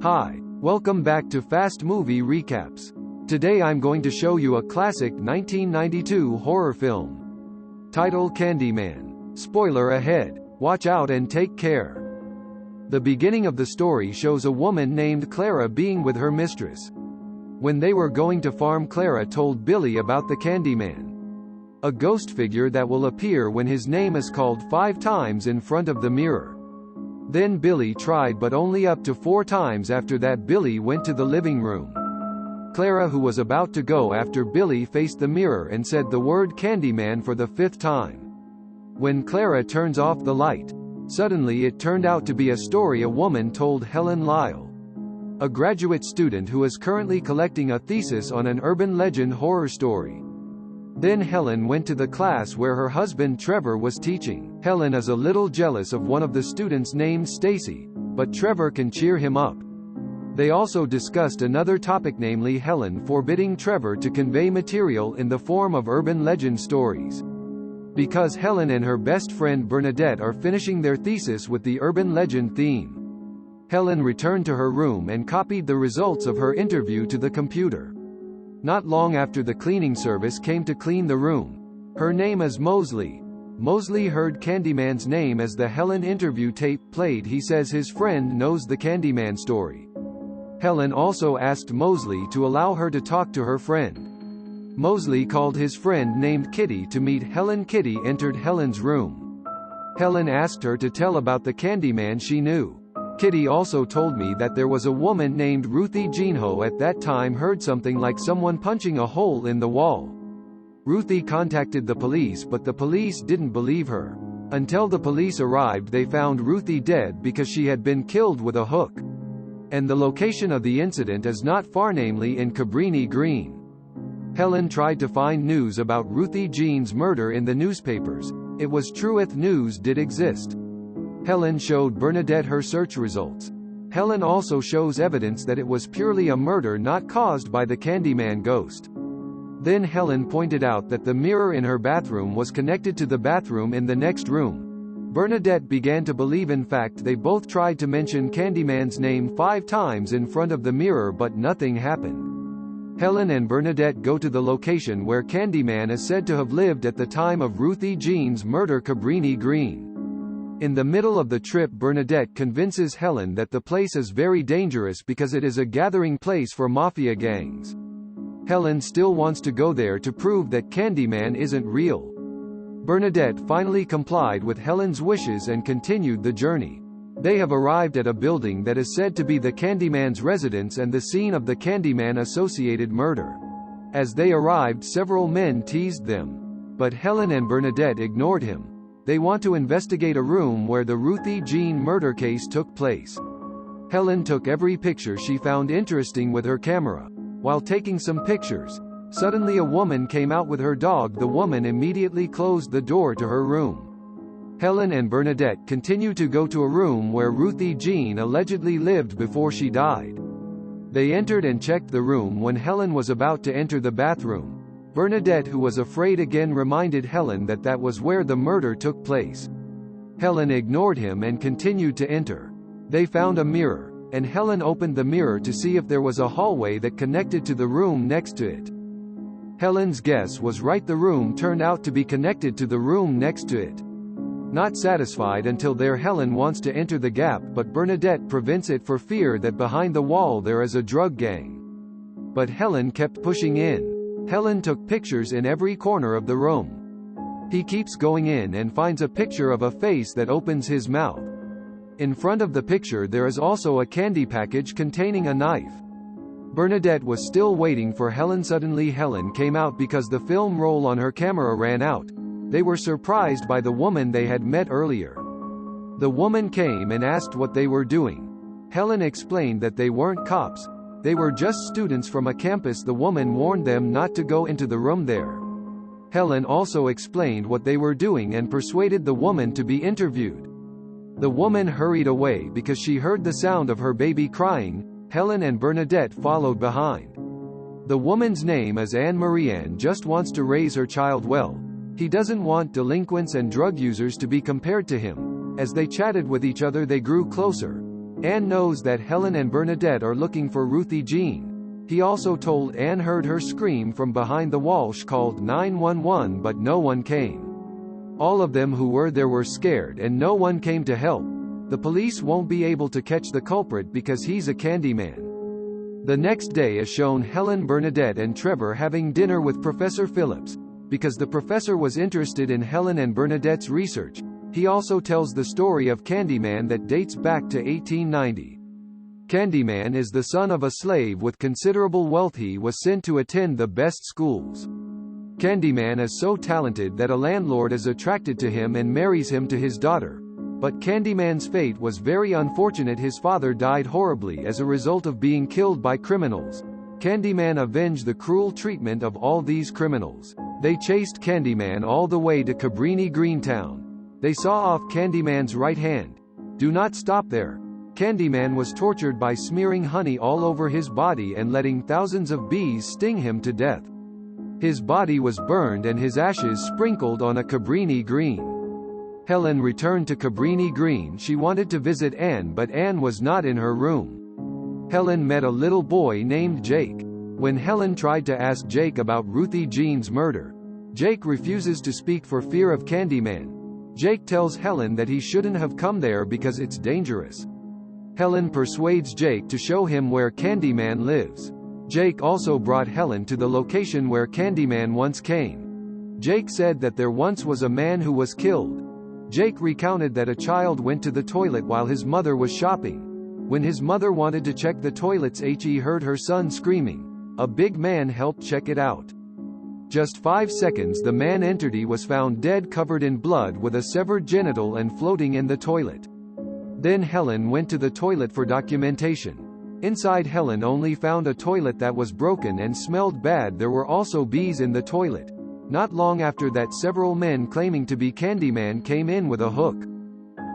Hi, welcome back to Fast Movie Recaps. Today I'm going to show you a classic 1992 horror film. Title Candyman. Spoiler ahead. Watch out and take care. The beginning of the story shows a woman named Clara being with her mistress. When they were going to farm, Clara told Billy about the Candyman, a ghost figure that will appear when his name is called 5 times in front of the mirror. Then Billy tried, but only up to 4 times. After that, Billy went to the living room. Clara, who was about to go after Billy, faced the mirror and said the word Candyman for the 5th time. When Clara turns off the light, suddenly it turned out to be a story a woman told Helen Lyle, a graduate student who is currently collecting a thesis on an urban legend horror story. Then Helen went to the class where her husband Trevor was teaching. Helen is a little jealous of one of the students named Stacy, but Trevor can cheer him up. They also discussed another topic, namely Helen forbidding Trevor to convey material in the form of urban legend stories. Because Helen and her best friend Bernadette are finishing their thesis with the urban legend theme, Helen returned to her room and copied the results of her interview to the computer. Not long after, the cleaning service came to clean the room. Her name is Mosley. Mosley heard Candyman's name as the Helen interview tape played. He says his friend knows the Candyman story. Helen also asked Mosley to allow her to talk to her friend. Mosley called his friend named Kitty to meet Helen. Kitty entered Helen's room. Helen asked her to tell about the Candyman she knew. Kitty also told me that there was a woman named Ruthie Jeanho at that time heard something like someone punching a hole in the wall. Ruthie contacted the police, but the police didn't believe her. Until the police arrived, they found Ruthie dead because she had been killed with a hook. And the location of the incident is not far, namely in Cabrini Green. Helen tried to find news about Ruthie Jean's murder in the newspapers. It was true, news did exist. Helen showed Bernadette her search results. Helen also shows evidence that it was purely a murder not caused by the Candyman ghost. Then Helen pointed out that the mirror in her bathroom was connected to the bathroom in the next room. Bernadette began to believe. In fact, they both tried to mention Candyman's name 5 times in front of the mirror, but nothing happened. Helen and Bernadette go to the location where Candyman is said to have lived at the time of Ruthie Jean's murder, Cabrini Green. In the middle of the trip, Bernadette convinces Helen that the place is very dangerous because it is a gathering place for mafia gangs. Helen still wants to go there to prove that Candyman isn't real. Bernadette finally complied with Helen's wishes and continued the journey. They have arrived at a building that is said to be the Candyman's residence and the scene of the Candyman-associated murder. As they arrived, several men teased them. But Helen and Bernadette ignored him. They want to investigate a room where the Ruthie Jean murder case took place. Helen took every picture she found interesting with her camera. While taking some pictures, suddenly a woman came out with her dog. The woman immediately closed the door to her room. Helen and Bernadette continue to go to a room where Ruthie Jean allegedly lived before she died. They entered and checked the room. When Helen was about to enter the bathroom, Bernadette, who was afraid again, reminded Helen that that was where the murder took place. Helen ignored him and continued to enter. They found a mirror, and Helen opened the mirror to see if there was a hallway that connected to the room next to it. Helen's guess was right. The room turned out to be connected to the room next to it. Not satisfied until there, Helen wants to enter the gap, but Bernadette prevents it for fear that behind the wall there is a drug gang. But Helen kept pushing in. Helen took pictures in every corner of the room. He keeps going in and finds a picture of a face that opens his mouth. In front of the picture there is also a candy package containing a knife. Bernadette was still waiting for Helen. Suddenly Helen came out because the film roll on her camera ran out. They were surprised by the woman they had met earlier. The woman came and asked what they were doing. Helen explained that they weren't cops. They were just students from a campus. The woman warned them not to go into the room there. Helen also explained what they were doing and persuaded the woman to be interviewed. The woman hurried away because she heard the sound of her baby crying. Helen and Bernadette followed behind. The woman's name is Anne-Marie. Anne just wants to raise her child well. He doesn't want delinquents and drug users to be compared to him. As they chatted with each other, they grew closer. Anne knows that Helen and Bernadette are looking for Ruthie Jean. He also told Anne heard her scream from behind the wall. She called 911 but no one came. All of them who were there were scared and no one came to help. The police won't be able to catch the culprit because he's a candyman. The next day is shown Helen, Bernadette and Trevor having dinner with Professor Phillips. Because the professor was interested in Helen and Bernadette's research, he also tells the story of Candyman that dates back to 1890. Candyman is the son of a slave with considerable wealth. He was sent to attend the best schools. Candyman is so talented that a landlord is attracted to him and marries him to his daughter. But Candyman's fate was very unfortunate. His father died horribly as a result of being killed by criminals. Candyman avenged the cruel treatment of all these criminals. They chased Candyman all the way to Cabrini Greentown. They saw off Candyman's right hand. Do not stop there. Candyman was tortured by smearing honey all over his body and letting thousands of bees sting him to death. His body was burned and his ashes sprinkled on a Cabrini Green. Helen returned to Cabrini Green. She wanted to visit Anne but Anne was not in her room. Helen met a little boy named Jake. When Helen tried to ask Jake about Ruthie Jean's murder, Jake refuses to speak for fear of Candyman. Jake tells Helen that he shouldn't have come there because it's dangerous. Helen persuades Jake to show him where Candyman lives. Jake also brought Helen to the location where Candyman once came. Jake said that there once was a man who was killed. Jake recounted that a child went to the toilet while his mother was shopping. When his mother wanted to check the toilets, he heard her son screaming. A big man helped check it out. Just 5 seconds the man entered. He was found dead, covered in blood with a severed genital and floating in the toilet. Then Helen went to the toilet for documentation. Inside, Helen only found a toilet that was broken and smelled bad. There were also bees in the toilet. Not long after that, several men claiming to be Candyman came in with a hook.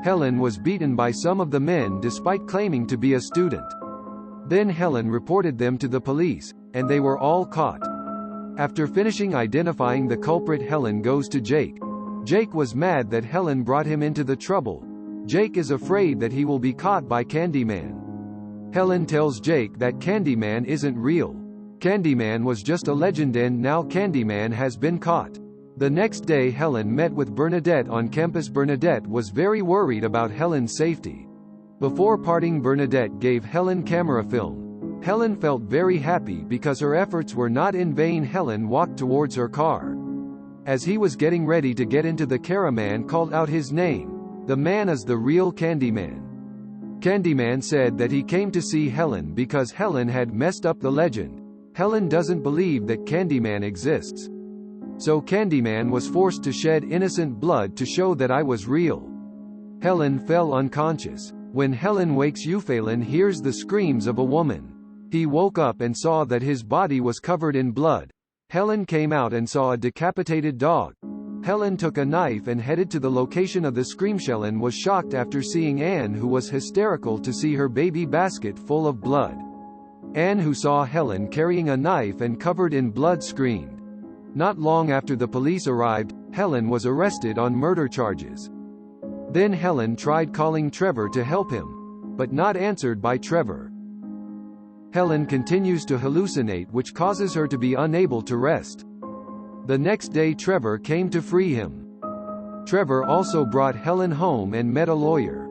Helen was beaten by some of the men despite claiming to be a student. Then Helen reported them to the police, and they were all caught. After finishing identifying the culprit, Helen goes to Jake. Jake was mad that Helen brought him into the trouble. Jake is afraid that he will be caught by Candyman. Helen tells Jake that Candyman isn't real. Candyman was just a legend and now Candyman has been caught. The next day Helen met with Bernadette on campus. Bernadette was very worried about Helen's safety. Before parting, Bernadette gave Helen camera film. Helen felt very happy because her efforts were not in vain. Helen walked towards her car. As he was getting ready to get into the car, a man called out his name. The man is the real Candyman. Candyman said that he came to see Helen because Helen had messed up the legend. Helen doesn't believe that Candyman exists. So Candyman was forced to shed innocent blood to show that I was real. Helen fell unconscious. When Helen wakes, Euphalin hears the screams of a woman. He woke up and saw that his body was covered in blood. Helen came out and saw a decapitated dog. Helen took a knife and headed to the location of the scream. Helen was shocked after seeing Anne, who was hysterical to see her baby basket full of blood. Anne, who saw Helen carrying a knife and covered in blood, screamed. Not long after the police arrived, Helen was arrested on murder charges. Then Helen tried calling Trevor to help him, but not answered by Trevor. Helen continues to hallucinate, which causes her to be unable to rest. The next day Trevor came to free him. Trevor also brought Helen home and met a lawyer.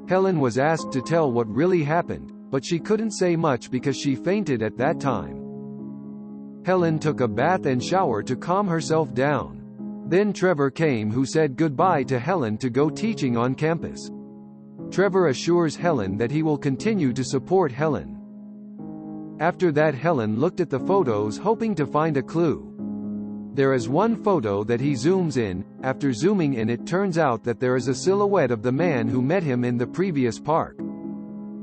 Helen was asked to tell what really happened, but she couldn't say much because she fainted at that time. Helen took a bath and shower to calm herself down. Then Trevor came, who said goodbye to Helen to go teaching on campus. Trevor assures Helen that he will continue to support Helen. After that, Helen looked at the photos hoping to find a clue. There is one photo that he zooms in. After zooming in, it turns out that there is a silhouette of the man who met him in the previous park.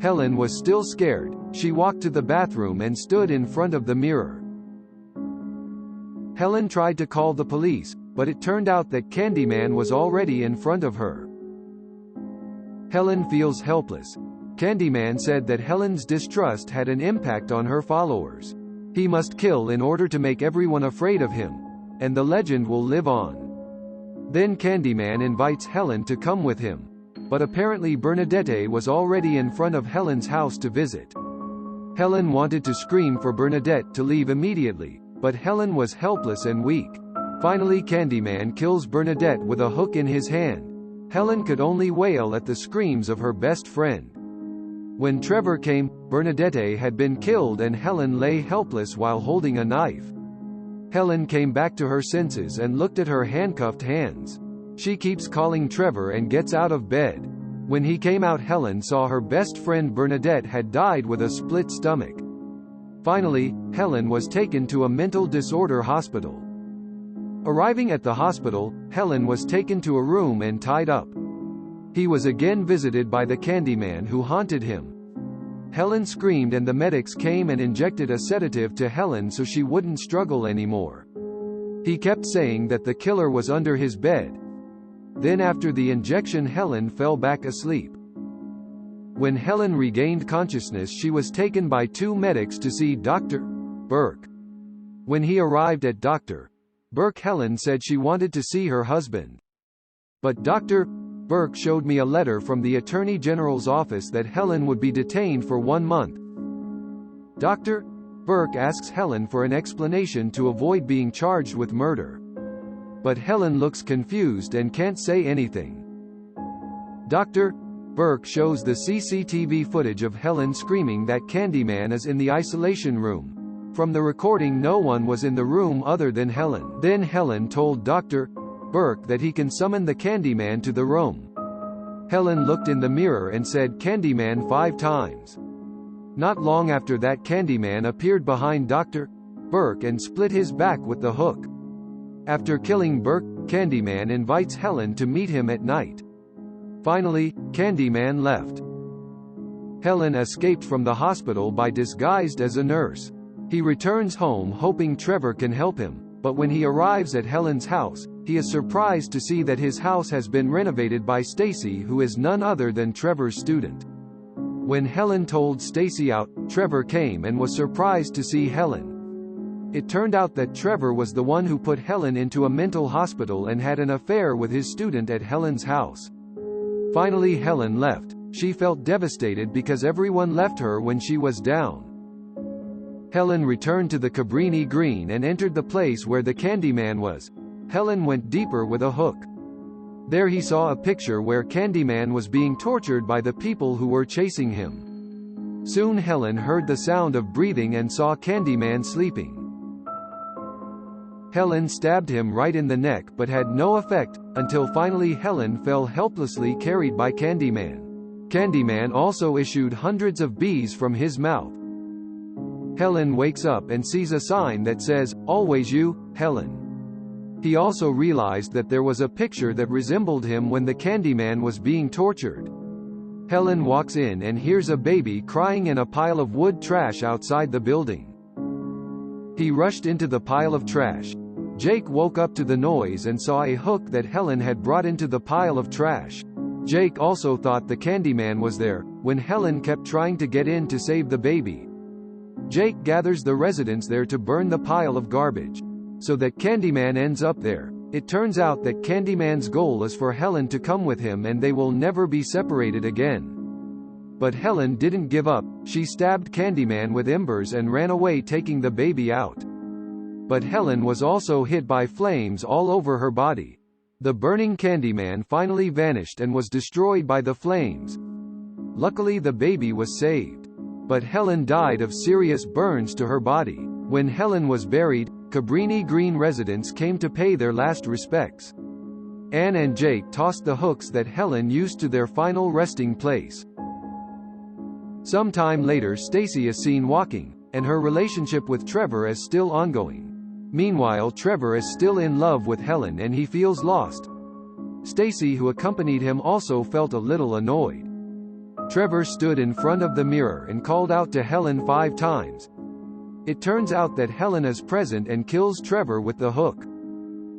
Helen was still scared. She walked to the bathroom and stood in front of the mirror. Helen tried to call the police, but it turned out that Candyman was already in front of her. Helen feels helpless. Candyman said that Helen's distrust had an impact on her followers. He must kill in order to make everyone afraid of him, and the legend will live on. Then Candyman invites Helen to come with him. but apparently Bernadette was already in front of Helen's house to visit. Helen wanted to scream for Bernadette to leave immediately, but Helen was helpless and weak. Finally, Candyman kills Bernadette with a hook in his hand. Helen could only wail at the screams of her best friend. When Trevor came, Bernadette had been killed and Helen lay helpless while holding a knife. Helen came back to her senses and looked at her handcuffed hands. She keeps calling Trevor and gets out of bed. When he came out, Helen saw her best friend Bernadette had died with a split stomach. Finally, Helen was taken to a mental disorder hospital. Arriving at the hospital, Helen was taken to a room and tied up. He was again visited by the Candyman who haunted him. Helen screamed and the medics came and injected a sedative to Helen so she wouldn't struggle anymore. He kept saying that the killer was under his bed. Then after the injection, Helen fell back asleep. When Helen regained consciousness, she was taken by two medics to see Dr. Burke. When he arrived at Dr. Burke, Helen said she wanted to see her husband. But Dr. Burke showed me a letter from the Attorney General's office that Helen would be detained for 1 month. Dr. Burke asks Helen for an explanation to avoid being charged with murder. But Helen looks confused and can't say anything. Dr. Burke shows the CCTV footage of Helen screaming that Candyman is in the isolation room. From the recording, no one was in the room other than Helen. Then Helen told Dr. Burke that he can summon the Candyman to the room. Helen looked in the mirror and said Candyman 5 times. Not long after that, Candyman appeared behind Dr. Burke and split his back with the hook. After killing Burke, Candyman invites Helen to meet him at night. Finally, Candyman left. Helen escaped from the hospital by disguised as a nurse. He returns home hoping Trevor can help him, but when he arrives at Helen's house, he is surprised to see that his house has been renovated by Stacy, who is none other than Trevor's student. When Helen told Stacy out, Trevor came and was surprised to see Helen. It turned out that Trevor was the one who put Helen into a mental hospital and had an affair with his student at Helen's house. Finally, Helen left. She felt devastated because everyone left her when she was down. Helen returned to the Cabrini Green and entered the place where the Candyman was. Helen went deeper with a hook. There he saw a picture where Candyman was being tortured by the people who were chasing him. Soon Helen heard the sound of breathing and saw Candyman sleeping. Helen stabbed him right in the neck but had no effect, until finally Helen fell helplessly carried by Candyman. Candyman also issued hundreds of bees from his mouth. Helen wakes up and sees a sign that says, "Always you, Helen." He also realized that there was a picture that resembled him when the Candyman was being tortured. Helen walks in and hears a baby crying in a pile of wood trash outside the building. He rushed into the pile of trash. Jake woke up to the noise and saw a hook that Helen had brought into the pile of trash. Jake also thought the Candyman was there, when Helen kept trying to get in to save the baby. Jake gathers the residents there to burn the pile of garbage, so that Candyman ends up there. It turns out that Candyman's goal is for Helen to come with him and they will never be separated again. But Helen didn't give up. She stabbed Candyman with embers and ran away, taking the baby out. But Helen was also hit by flames all over her body. The burning Candyman finally vanished and was destroyed by the flames. Luckily, the baby was saved. But Helen died of serious burns to her body. When Helen was buried, Cabrini Green residents came to pay their last respects. Anne and Jake tossed the hooks that Helen used to their final resting place. Some time later, Stacy is seen walking, and her relationship with Trevor is still ongoing. Meanwhile, Trevor is still in love with Helen and he feels lost. Stacy, who accompanied him, also felt a little annoyed. Trevor stood in front of the mirror and called out to Helen 5 times. It turns out that Helen is present and kills Trevor with the hook.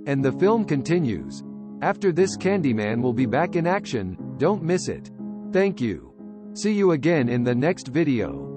And the film continues. After this, Candyman will be back in action. Don't miss it. Thank you. See you again in the next video.